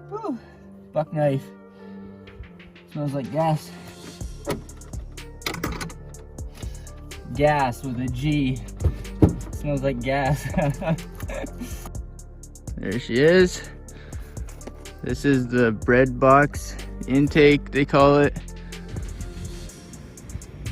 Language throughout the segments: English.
Whew. Buck knife. Smells like gas. Gas with a G. Smells like gas. There she is. This is the BreadBox intake, they call it.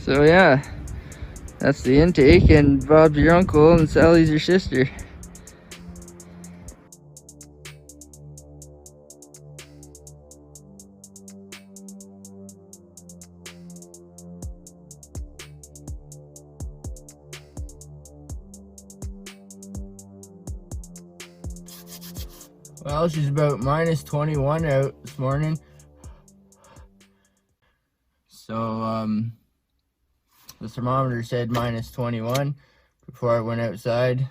So yeah, that's the intake, and Bob's your uncle and Sally's your sister. Well, she's about minus 21 out this morning. So, the thermometer said minus 21 before I went outside.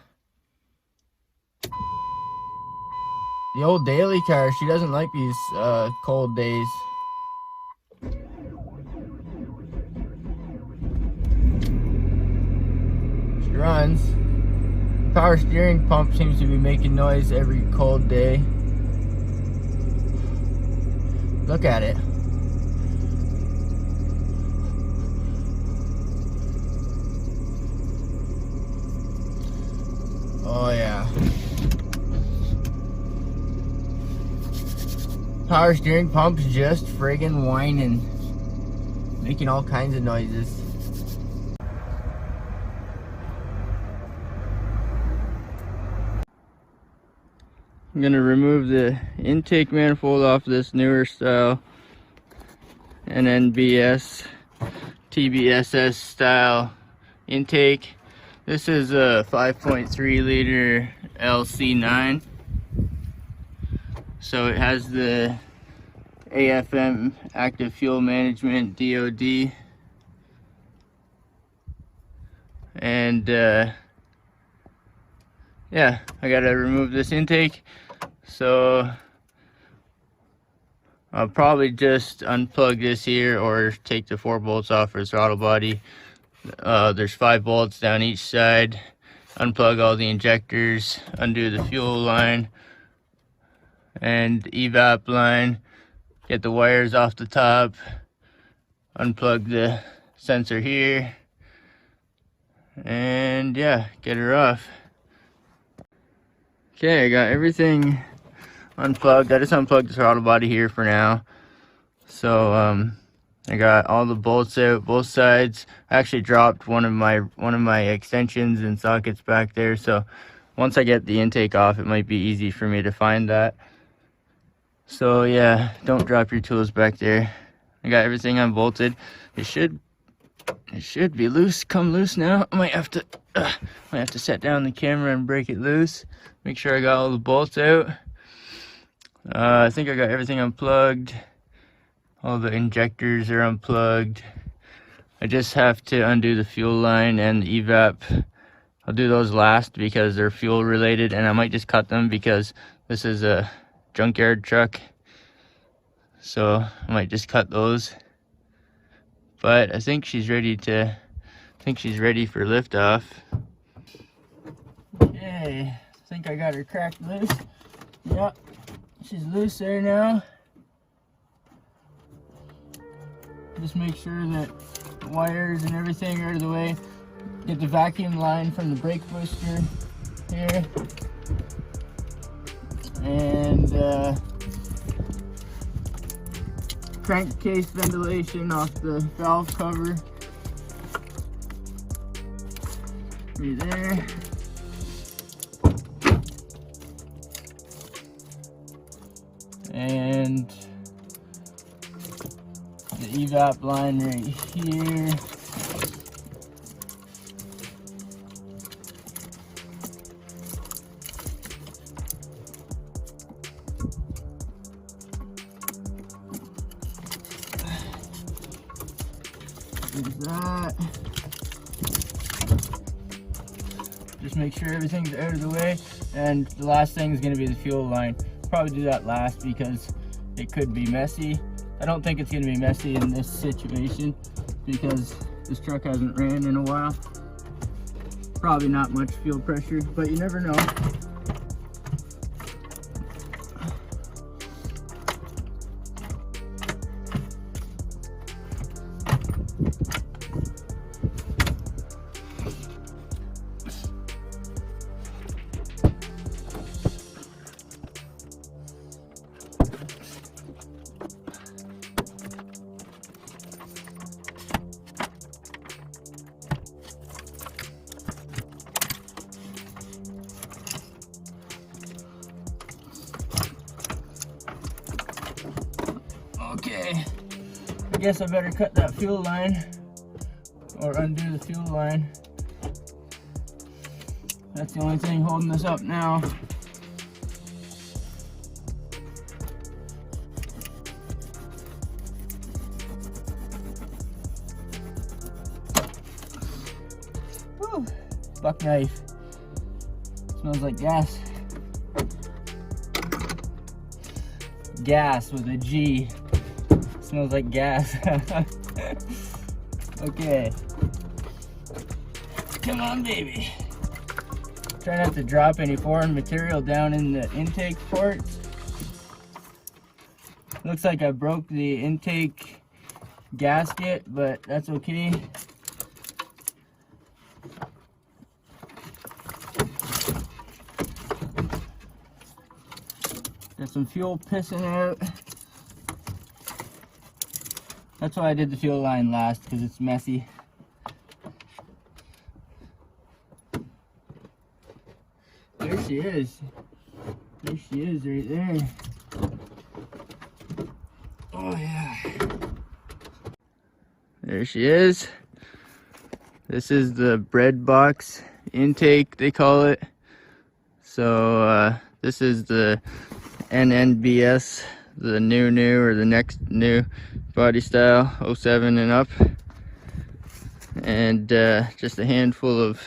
The old daily car, she doesn't like these cold days. She runs. Power steering pump seems to be making noise every cold day. Look at it. Oh yeah. Power steering pump's just friggin' whining. Making all kinds of noises. I'm gonna remove the intake manifold off this newer style NNBS TBSS style intake. This is a 5.3 liter LC9. So it has the AFM active fuel management DOD. And yeah, I gotta remove this intake. So I'll probably just unplug this here or take the 4 bolts off for the throttle body. There's 5 bolts down each side. Unplug all the injectors, undo the fuel line and evap line, get the wires off the top, unplug the sensor here, and yeah, get her off. Okay, I got everything unplugged. I just unplugged the throttle body here for now. So I got all the bolts out, both sides. I actually dropped one of my extensions and sockets back there. So once I get the intake off, it might be easy for me to find that. So yeah, don't drop your tools back there. I got everything unbolted. It should be loose. Come loose now. I might have to set down the camera and break it loose. Make sure I got all the bolts out. I think I got everything unplugged. All the injectors are unplugged. I just have to undo the fuel line and the evap. I'll do those last because they're fuel related, and I might just cut them because this is a junkyard truck. So I might just cut those. But I think she's ready for liftoff. Okay, I think I got her cracked loose. Yep, she's loose there now. Just make sure that the wires and everything are out of the way. Get the vacuum line from the brake booster here. And crankcase ventilation off the valve cover. Right there. And the evap line right here. There's that. Just make sure everything's out of the way. And the last thing is going to be the fuel line. Probably do that last because it could be messy. I don't think it's going to be messy in this situation because this truck hasn't ran in a while. Probably not much fuel pressure, but you never know. guess I better cut that fuel line or undo the fuel line. That's the only thing holding this up now. Whew. Buck knife. Smells like gas. Gas with a G. Smells like gas. Okay. Come on, baby. Try not to drop any foreign material down in the intake ports. Looks like I broke the intake gasket, but that's okay. Got some fuel pissing out. That's why I did the fuel line last, because it's messy. There she is. There she is right there. Oh yeah. There she is. This is the BreadBox intake, they call it. So this is the NNBS, the new or the next new body style, 07 and up. And just a handful of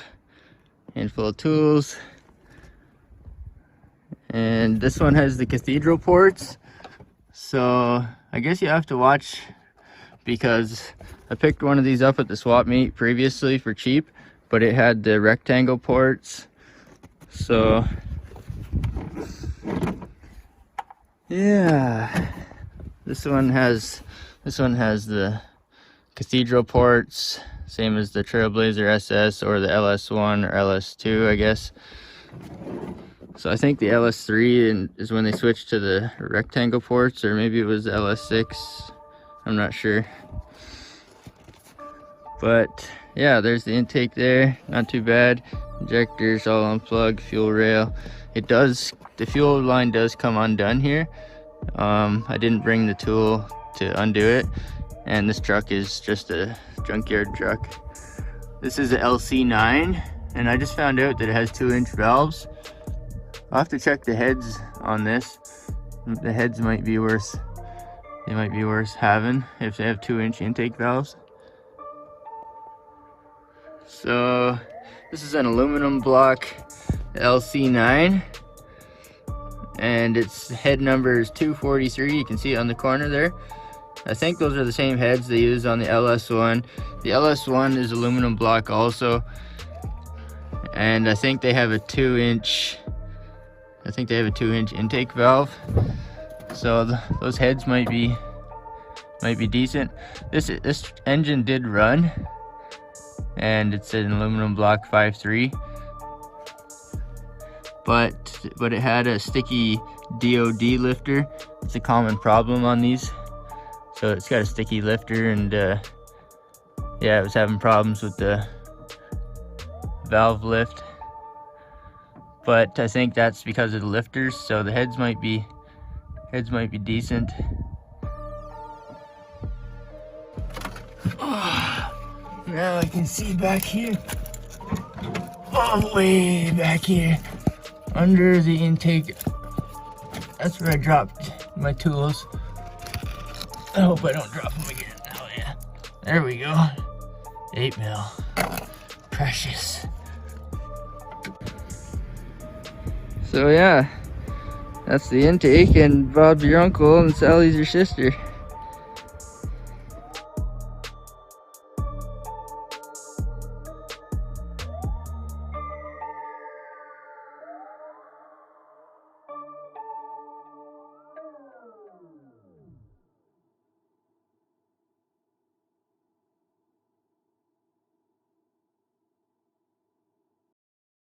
tools. And this one has the cathedral ports, so I guess you have to watch, because I picked one of these up at the swap meet previously for cheap, but it had the rectangle ports. So yeah, this one has the cathedral ports, same as the Trailblazer SS or the LS1 or LS2, I guess. So I think the LS3 is when they switched to the rectangle ports, or maybe it was the LS6, I'm not sure. But yeah, there's the intake there, not too bad. Injectors all unplugged, fuel rail. The fuel line does come undone here. I didn't bring the tool to undo it, and this truck is just a junkyard truck. This is a LC9, and I just found out that it has 2-inch valves. I'll have to check the heads on this. The heads might be worse. They might be worth having if they have 2-inch intake valves. So this is an aluminum block LC9, and its head number is 243. You can see it on the corner there. I think those are the same heads they use on the LS1. The LS1 is aluminum block also, and I think they have a 2-inch intake valve. So those heads might be decent. This engine did run, and it's an aluminum block 5.3, but it had a sticky DOD lifter. It's a common problem on these. So it's got a sticky lifter, and yeah, it was having problems with the valve lift. But I think that's because of the lifters, so the heads might be decent. Oh, now I can see back here, all the way back here, under the intake. That's where I dropped my tools. I hope I don't drop them again. Oh yeah, there we go. 8 mil, precious. So yeah, that's the intake, and Bob's your uncle and Sally's your sister.